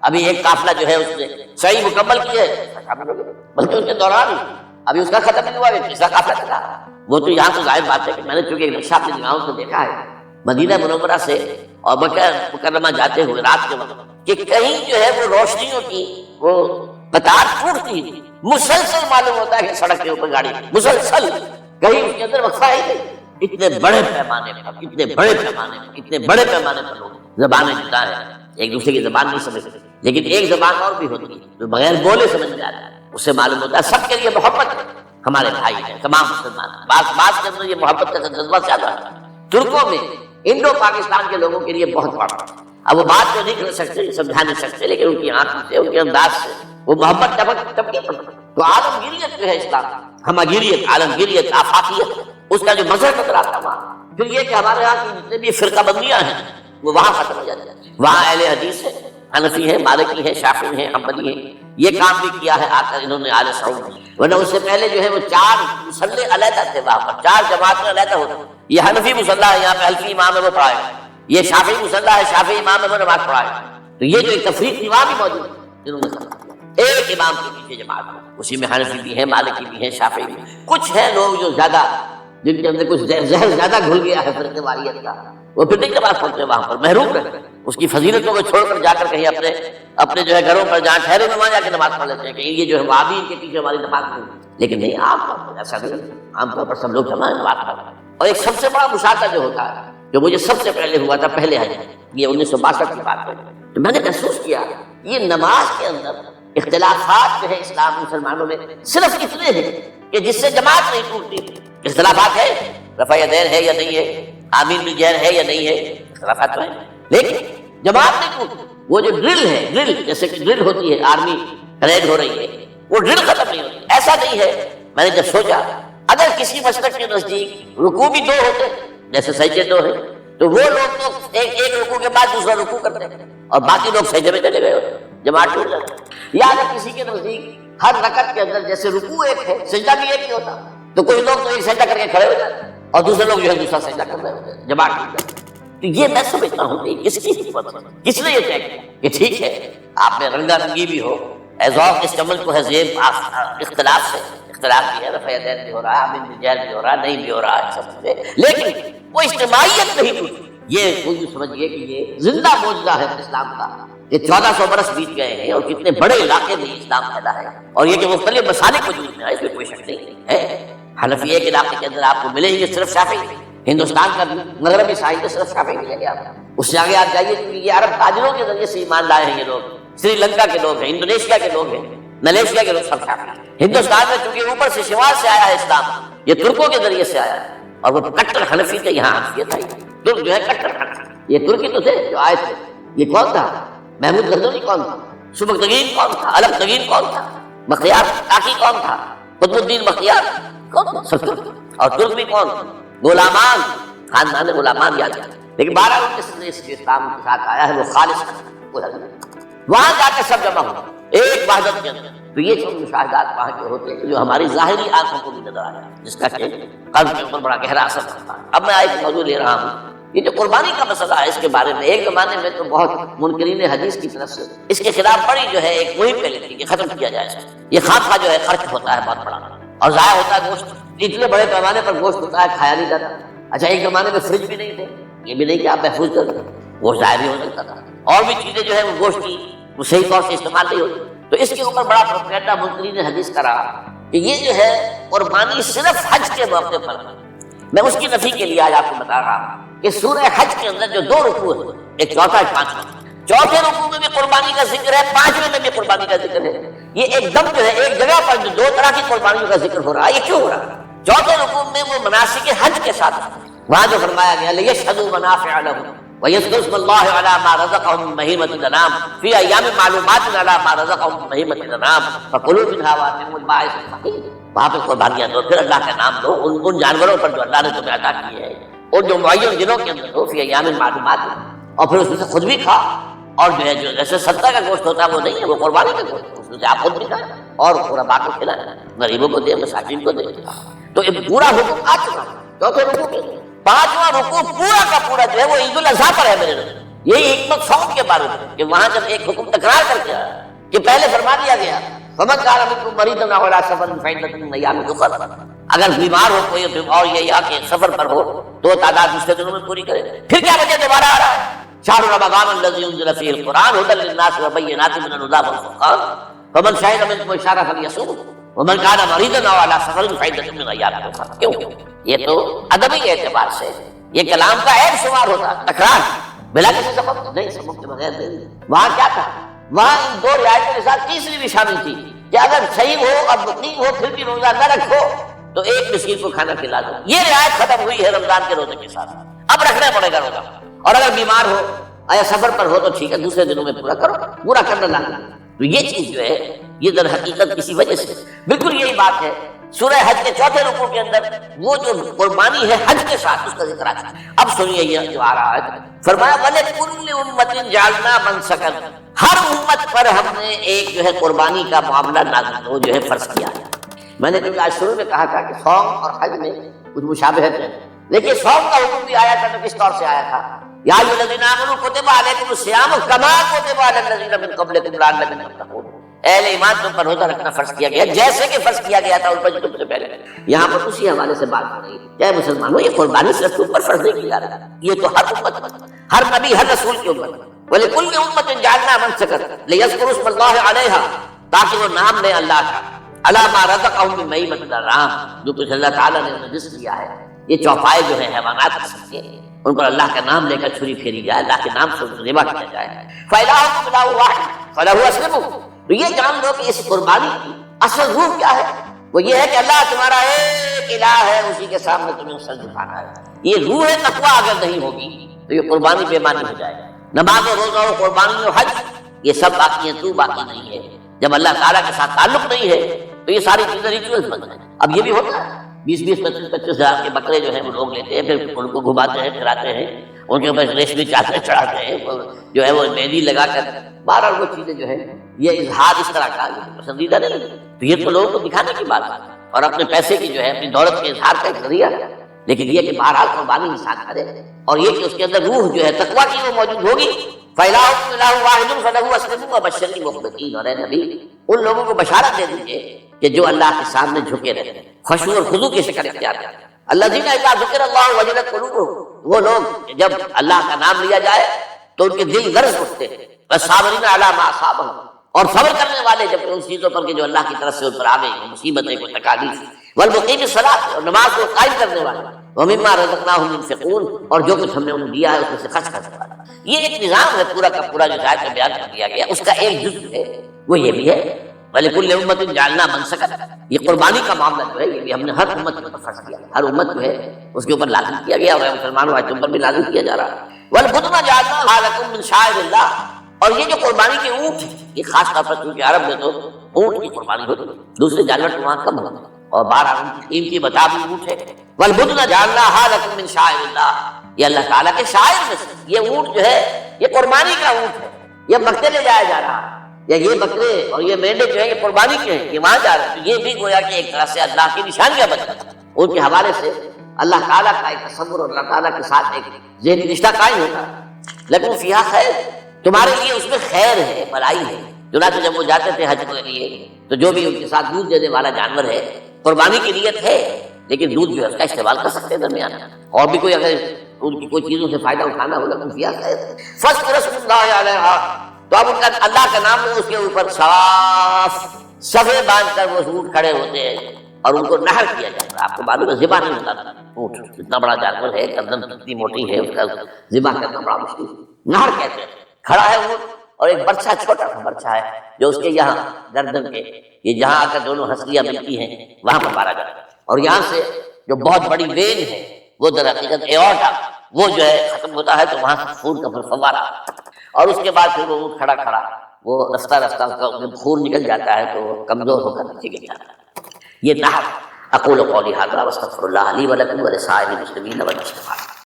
ابھی ایک قافلہ جو ہے اس نے صحیح مکمل کی ہے، بلکہ اس کے دوران ابھی اس کا ختم نہیں ہوا، تیسرا قافلہ چلا۔ وہ تو یہاں تو ظاہر بات ہے کہ میں نے چونکہ ایک نقشہ اپنی نگاہوں سے دیکھا ہے مدینہ منورہ سے اور مکہ مکرمہ جاتے ہوئے رات کے وقت، کہ کہیں جو ہے وہ روشنیوں کی وہ قطار ٹوٹتی تھی، مسلسل معلوم ہوتا ہے کہ سڑک کے اوپر گاڑی مسلسل، کہیں اس کے اندر وقفہ ہی نہیں۔ اتنے بڑے پیمانے پر، اتنے بڑے پیمانے پر، اتنے بڑے پیمانے پر لوگ زبانیں جدا ہیں، ایک دوسرے کی زبان نہیں سمجھ سکتے، لیکن ایک زبان اور بھی ہوتی ہے جو بغیر بولے سمجھ میں آتا ہے، اس سے معلوم ہوتا ہے سب کے لیے محبت ہے، ہمارے بھائی ہیں تمام مسلمان۔ بعض کے اندر یہ محبت کا جذبہ زیادہ ہے، ترکوں میں انڈو پاکستان کے لوگوں کے لیے بہت بڑا۔ اب وہ بات تو نہیں کر سکتے، سمجھا نہیں سکتے، لیکن ان کی آنکھوں سے، ان کے انداز سے وہ محبت ٹپکی پڑتی۔ تو عالمگیریت جو ہے اسلام، ہمگیریت، عالمگیریت، آفاقیت، اس کا جو مظہر نظر آتا ہے وہاں۔ پھر یہ کہ ہمارے یہاں کی جتنے بھی فرقہ بندیاں ہیں وہ وہاں ختم ہو جاتی ہیں۔ وہاں اہل حدیث ہے، حنفی ہے، مالکی ہے، شافعی ہے، حنبلی ہے، یہ کام بھی کیا ہے آ کر انہوں نے آل سعود نے۔ ورنہ اس سے پہلے جو ہے وہ 4 مصلے علیحدہ تھے وہاں پر، 4 جماعتیں علیحدہ ہوتی۔ یہ حنفی مصلی ہے، یہاں پہ حنفی امام ہے وہ پڑھائے، یہ شافعی مصلی ہے، شافعی امام ہے وہ نماز پڑھائے۔ تو یہ جو ایک تفریق وہاں بھی موجود ہے، انہوں نے ایک امام کے پیچھے جماعت ہے، اسی میں حنفی بھی ہے، مالکی بھی ہے، شافعی بھی ہے۔ کچھ ہیں لوگ جو زیادہ، جن کے اندر کچھ زہر زیادہ گھل گیا ہے فرقے واریت کا، وہ پھر نہیں نماز پڑھتے وہاں پر، محروم رہتے ہیں اس کی فضیلتوں کو چھوڑ کر جا کر کہیں اپنے جو ہے گھروں پر جہاں ٹھہرے ہوئے وہاں جا کے نماز پڑھ لیتے ہیں کہ یہ جو ہے وابی کے پیچھے ہماری نماز نہیں۔ لیکن نہیں، عام طور پر ایسا نہیں، عام طور پر سب لوگ جمع نماز پڑھتے ہیں۔ اور ایک سب سے بڑا مشاہدہ جو ہوتا ہے، جو مجھے سب سے پہلے ہوا تھا پہلے حج، یہ 1962 کی بات ہے، تو میں نے محسوس کیا یہ نماز کے اندر اختلافات جو ہے اسلام مسلمانوں میں صرف اتنے ہیں کہ جس سے جماعت نہیں ٹوٹتی۔ اختلافات ہے، رفع یدین ہے یا نہیں ہے، آمین بالجہر ہے یا نہیں ہے، اختلافات تو ہیں، لیکن جماعت نہیں ٹوٹتی۔ وہ جو ڈرل ہے، ڈرل جیسے کہ ڈرل ہوتی ہے، آرمی پریڈ ہو رہی ہے، وہ ڈرل ختم نہیں ہوتی۔ ایسا نہیں ہے، میں نے جب سوچا اگر کسی مسلک کے نزدیک رکوع بھی 2 ہوتے جیسے سجدے 2 ہیں، تو وہ لوگ تو ایک رکوع کے بعد دوسرا رکوع کرتے ہیں اور باقی لوگ سجدے میں چلے گئے ہوتے، جماعت ٹوٹ جاتی۔ یا اگر کسی کے نزدیک ہر رکعت کے اندر جیسے رکوع ایک ہے، سجدہ بھی ایک ہی ہوتا، تو کچھ لوگ تو ایک سجدہ کر کے کھڑے ہو جاتے اور دوسرے لوگ جو ہے دوسرا سجدہ کر رہے ہوتے ہیں، جماعت ٹوٹ جاتی۔ تو یہ میں سمجھتا ہوں کہ کس کی حکمت ہے، کس نے یہ طے کیا کہ ٹھیک ہے آپ میں رنگا رنگی بھی ہو، ذوق اس عمل کو ہے زیب اختلاف سے، اختلاف بھی ہے، رفع یدین بھی ہو رہا ہے، آمین بالجہر بھی ہو رہا ہے، نہیں بھی ہو رہا ہے، سب سے، لیکن وہ اجتماعیت نہیں ٹوٹی۔ یہ کوئی سمجھیے کہ یہ زندہ معجزہ ہے اسلام کا، یہ 1400 برس بیت گئے ہیں اور کتنے بڑے علاقے میں اسلام پھیلا ہے، اور یہ کہ مختلف مسالک وجود میں آئے، اس میں کوئی شک نہیں ہے۔ حنفی ایک علاقے کے اندر آپ کو ملیں گے صرف شافعی، ہندوستان کا مغربی ساحل میں صرف شافعی ملیں گے آپ، اس سے آگے آپ جائیے کہ یہ عرب تاجروں کے ذریعے سے ایمان لائے ہیں، یہ لوگ سری لنکا کے لوگ ہیں، انڈونیشیا کے لوگ ہیں، ملیشیا کے لوگ، سب شافعی۔ ہندوستان میں چونکہ اوپر سے شمال سے آیا ہے اسلام، یہ ترکوں کے ذریعے سے آیا ہے، اور وہ کٹر حنفی تھے، یہاں حنفیت آئی، ترک جو ہے کٹر حنفی، یہ ترکی تو تھے جو آئے تھے۔ یہ کون تھا؟ محمود غزنوی کون تھا؟ سبکتگین کون تھا؟ علم تگین کون تھا؟ بختیار کاکی کون تھا؟ قطب الدین بختیار کون تھا؟ سب ترک۔ اور ترک بھی کون؟ غلامان، خاندان غلامان یاد ہے، لیکن 12 اس اسلام کے ساتھ آیا ہے وہ خالص وہاں جا کے سب جمع ہو ایک وحدت کے اندر۔ تو یہ سب مشاہدات وہاں کے ہوتے ہیں جو ہماری ظاہری آنکھوں کو بھی نظر آ رہا ہے، جس کا کہ قلب کے اوپر بڑا گہرا اثر پڑتا ہے۔ اب میں ایک موضوع لے رہا ہوں، یہ جو قربانی کا مسئلہ ہے، اس کے بارے میں ایک زمانے میں تو بہت منکرین حدیث کی طرف سے اس کے خلاف بڑی جو ہے ایک مہم پہلے تھی کہ ختم کیا جائے۔ یہ خام جو ہے خرچ ہوتا ہے بہت بڑا اور ضائع ہوتا ہے گوشت، اتنے بڑے پیمانے پر گوشت ہوتا ہے، کھایا نہیں جاتا۔ اچھا ایک زمانے میں فریج بھی نہیں تھے، یہ بھی نہیں کہ آپ محفوظ کر دیں، گوشت ضائع بھی ہو سکتا تھا، اور بھی چیزیں جو ہے وہ گوشت کی وہ صحیح طور سے استعمال نہیں ہوتی۔ تو اس کے اوپر بڑا پروپیگنڈا منکرین حدیث کا رہا کہ یہ جو ہے قربانی صرف حج کے موقع پر۔ میں اس کی نفی کے لیے آج آپ کو بتا رہا ہوں کہ سورہ حج کے اندر جو 2 رکوع ہیں، ایک چوتھا ایک پانچواں، چوتھے رکوع میں بھی قربانی کا ذکر ہے، پانچویں میں بھی قربانی کا ذکر ہے۔ یہ ایک دم جو ہے ایک جگہ پر جو 2 طرح کی قربانیوں کا ذکر ہو رہا ہے، یہ کیوں ہو رہا ہے؟ چوتھے رکوع میں وہ مناسک حج کے ساتھ وہاں جو فرمایا گیا لِيَشْهَدُوا مَنَافِعَ لَهُمْ وَيَذْكُرُوا اسْمَ اللَّهِ عَلَىٰ مَا رَزَقَهُم مِّن بَهِيمَةِ الْأَنْعَامِ فِي أَيَّامٍ مَّعْلُومَاتٍ عَلَىٰ مَا رَزَقَهُم مِّن بَهِيمَةِ الْأَنْعَامِ فَكُلُوا مِنْهَا وَأَطْعِمُوا الْبَائِسَ الْفَقِيرَ۔ وہاں پہ قربانیاں دو، پھر اللہ کا نام لو ان جانوروں پر جو اللہ نے تمہیں عطا کیے ہیں، اور جو معین دنوں کے اندر ہو، فی ایام معلومات، اور پھر اس میں سے خود بھی کھا، اور جو ہے جو جیسے صدقہ کا گوشت ہوتا ہے وہ نہیں ہے، وہ قربانی کا گوشت، اس میں سے آپ خود بھی کھائیں اور غرباء کو کھلائیں، غریبوں کو دیں، مساکین کو دیں۔ تو یہ پورا حکم آ چکا۔ چوتھے رکوع کے 5واں رکوع پورا کا پورا جو ہے وہ عید الاضحیٰ پر ہے میرے نظر، یہی حکمت صوم کے بارے میں کہ وہاں جب ایک حکم تکرار کر کے آیا کہ پہلے فرما دیا گیا فمن کان منکم مریضا او علی سفر فعدۃ من ایام اخر، اگر بیمار ہو کوئی اور یہ یا کہ سفر پر ہو تو تعداد دوسرے دنوں میں پوری کرے. پھر کیا وجہ دوبارہ آ رہا ہے؟ شهر رمضان الذي انزل فيه القرآن هدى للناس وبينات من الهدى والفرقان فمن شهد منكم الشهر فليصوم ومن كان مريضا او على سفر فعدة من ايام اخر. کیوں؟ یہ تو ادبی اعتبار سے یہ کلام کا عیب شمار ہوتا، تکرار بلا کسی سبب نہیں، سبب کے بغیر نہیں. وہاں کیا تھا؟ وہاں ان دو رعایتوں کے ساتھ تیسری بھی شامل تھی کہ اگر صحیح ہو اور مقیم ہو پھر بھی روزہ نہ رکھو تو ایک مسکین کو کھانا کھلا دو. یہ رعایت ختم ہوئی ہے رمضان کے روزے کے ساتھ، اب رکھنا پڑے گا روزہ. اور اگر بیمار ہو یا سفر پر ہو تو ٹھیک ہے دوسرے دنوں میں پورا کرو، پورا کرنا لانا. تو یہ چیز جو ہے یہ در حقیقت کسی وجہ سے بالکل یہی بات ہے. سورہ حج کے چوتھے رکوع کے اندر وہ جو قربانی ہے حج کے ساتھ اس کا ذکر آتا ہے. اب سنیے یہ جو آ رہا ہے، فرمایا وَلِكُلِّ أُمَّةٍ جَعَلْنَا مَنسَكًا، ہر امت پر ہم نے ایک جو ہے قربانی کا معاملہ نازل وہ جو ہے فرض کیا ہے. میں نے کیونکہ آج شروع میں کہا تھا کہ صوم اور حج میں کچھ مشابہت ہے، لیکن صوم کا حکم بھی آیا تھا تو کس طور سے آیا تھا؟ یا ایھا الذین آمنوا کتب علیکم الصیام کما کتب علی الذین من قبلکم لعلکم تتقون، اہل ایمان تم پر روزہ رکھنا فرض کیا گیا جیسے کہ فرض کیا گیا تھا ان پر جو تم سے پہلے. یہاں پر اسی حوالے سے بات ہو رہی ہے کہ اے مسلمانوں یہ قربانی صرف تم پر فرض نہیں کی جا رہا، یہ تو ہر امت، ہر نبی، ہر رسول کے اوپر. وَلِكُلِّ أُمَّةٍ جَعَلْنَا مَنسَكًا لِيَذْكُرُوا اسْمَ اللَّهِ عَلَيْهَا، تاکہ وہ نام لیں اللہ کا، عَلَىٰ مَا رَزَقَهُم مِّن بَهِیمَةِ الْأَنْعَامِ، جو کچھ اللہ تعالیٰ نے انہیں رزق دیا ہے. یہ چوپائے جو ہیں حیوانات کی سبزی ہیں، ان پر اللہ کا نام لے کر چھری پھیری جائے، اللہ کے نام سے ذبح کیا جائے. فَإِلَٰهُكُمْ إِلَٰهٌ وَاحِدٌ فَلَهُ أَسْلِمُوا. تو یہ جان لو کہ اس قربانی کی اصل روح کیا ہے، وہ یہ ہے کہ اللہ تمہارا ایک الہ ہے، اسی کے سامنے تمہیں سر جھکانا ہے. یہ روح تقویٰ اگر نہیں ہوگی تو یہ قربانی بے معنی ہو جائے. نماز و روزہ و قربانی و حج یہ سب باقی ہیں، تو باقی نہیں ہے. جب اللہ تعالیٰ کے ساتھ تعلق نہیں ہے تو یہ ساری چیزیں ریچولز بن جائیں. اب یہ بھی ہوتا ہے 20-25 ہزار کے بکرے جو ہیں وہ لوگ لیتے ہیں، پھر ان کو گھماتے ہیں پھراتے ہیں، ان کے اوپر ریشمی چادر چڑھاتے ہیں، جو ہے وہ مہندی لگا کر، بہرحال وہ چیزیں جو ہے یہ اظہار اس طرح کا پسندیدہ نہیں. تو یہ تو لوگوں کو دکھانے کی بات ہے اور اپنے پیسے کی جو ہے اپنی دولت کے اظہار کا ایک ذریعہ ہے. لیکن یہ کہ بہرحال قربانی انسان کرے اور یہ کہ اس کے اندر روح جو ہے تقویٰ کی وہ موجود ہوگی. فَإِلَٰهُكُمْ إِلَٰهٌ وَاحِدٌ فَلَهُ أَسْلِمُوا وَبَشِّرِ الْمُخْبِتِينَ. اور اے نبی ان لوگوں کو بشارت دے دیجیے کہ جو اللہ کے سامنے جھکے رہتے، خشوع اور خضوع کی شکل اختیار کرتے. الذین اذا ذکر اللہ وجلت قلوبهم، وہ لوگ جب اللہ کا نام لیا جائے تو ان کے دل گرز اٹھتے ہیں. والصابرین علی ما اصابهم، اور صبر کرنے والے جب ان چیزوں پر کہ جو اللہ کی طرف سے ان پر آ گئی مصیبتیں کو تکالیف. والمقیم الصلاۃ، اور نماز کو قائم کرنے والے. ومما رزقناهم ينفقون، اور جو کچھ ہم نے انہیں دیا ہے اس میں سے خرچ کرنے والا. یہ ایک نظام ہے پورا کا پورا جو آیت میں بیان کر دیا گیا، اس کا ایک جزء ہے وہ یہ بھی ہے وَلِكُلِّ أُمَّةٍ جَعَلْنَا مَنسَكًا. یہ قربانی کا معاملہ جو ہے یہ بھی ہم نے ہر امت کے اوپر فرض کیا، ہر امت جو ہے اس کے اوپر لازم کیا گیا اور مسلمانوں آج تم پر بھی لازم کیا جا رہا ہے. وَالْبُدْنَ جَعَلْنَاهَا لَكُم مِّن شَعَائِرِ اللَّهِ، اور یہ جو قربانی کے اونٹ ہیں یہ خاص طور پر کیونکہ عرب میں تو اونٹ کی قربانی ہوتی ہے، دوسرے جانور تو وہاں کم ہوتے ہیں اور 12 ان کی قیمتی بتا بھی اونٹ ہے. وَالْبُدْنَ جَعَلْنَاهَا لَكُم مِّن شَعَائِرِ اللَّهِ، یہ اللہ تعالیٰ کے شاعر میں سے یہ اونٹ جو ہے یہ قربانی کا اونٹ ہے، یہ مکے لے جایا جا رہا ہے، یا یہ بکرے اور یہ مینڈے جو ہیں یہ قربانی کے ہیں، یہ وہاں جا رہے ہیں. تو یہ بھی گویا کہ ایک طرح سے اللہ کی نشانیاں بن جاتی ہیں. ان کے حوالے سے اللہ تعالیٰ کا ایک تصور اور اللہ تعالیٰ کے ساتھ ایک ذہنی رشتہ قائم ہوتا ہے. لیکن فیہا خیر، تمہارے لیے اس میں خیر ہے، بھلائی ہے. چنانچہ جب وہ جاتے تھے حج کے لیے تو جو بھی ان کے ساتھ دودھ دینے والا جانور ہے قربانی کی نیت ہے، لیکن دودھ جو ہے اس کا استعمال کر سکتے ہیں درمیان. اور بھی کوئی اگر ان کی کوئی چیزوں سے فائدہ اٹھانا ہوگا تو فیہا خیر. فاذکروا اسم اللہ علیہا، تو اب ان کا اللہ کا نام لو اس کے اوپر. صاف صفے باندھ کر وہ اونٹ کھڑے ہوتے ہیں اور ان کو نہر کیا جاتا ہے. آپ کو معلوم ہے ذبح نہیں ہوتا تھا اونٹ، اتنا بڑا جانور ہے، گردن کتنی موٹی ہے، اس کا ذبح کرنا بڑا مشکل. نہر کہتے ہیں. کھڑا ہے اونٹ اور ایک برچھا، چھوٹا سا برچھا ہے جو اس کے یہاں گردن کے یہ جہاں آ کر دونوں ہنسلیاں ملتی ہیں وہاں پر مارا جاتا ہے. اور یہاں سے جو بہت بڑی وین ہے وہ در حقیقت ایورٹا، وہ جو ہے ختم ہوتا ہے تو وہاں سے خون کا پھر فوارہ، اور اس کے بعد پھر وہ اونٹ کھڑا کھڑا وہ رفتہ رفتہ اس کا خون نکل جاتا ہے تو وہ کمزور ہو کر نیچے گر جاتا ہے. یہ نہر. اقول قولی ھذا واستغفر اللہ لی ولکم ولسائر المسلمین والمسلمات.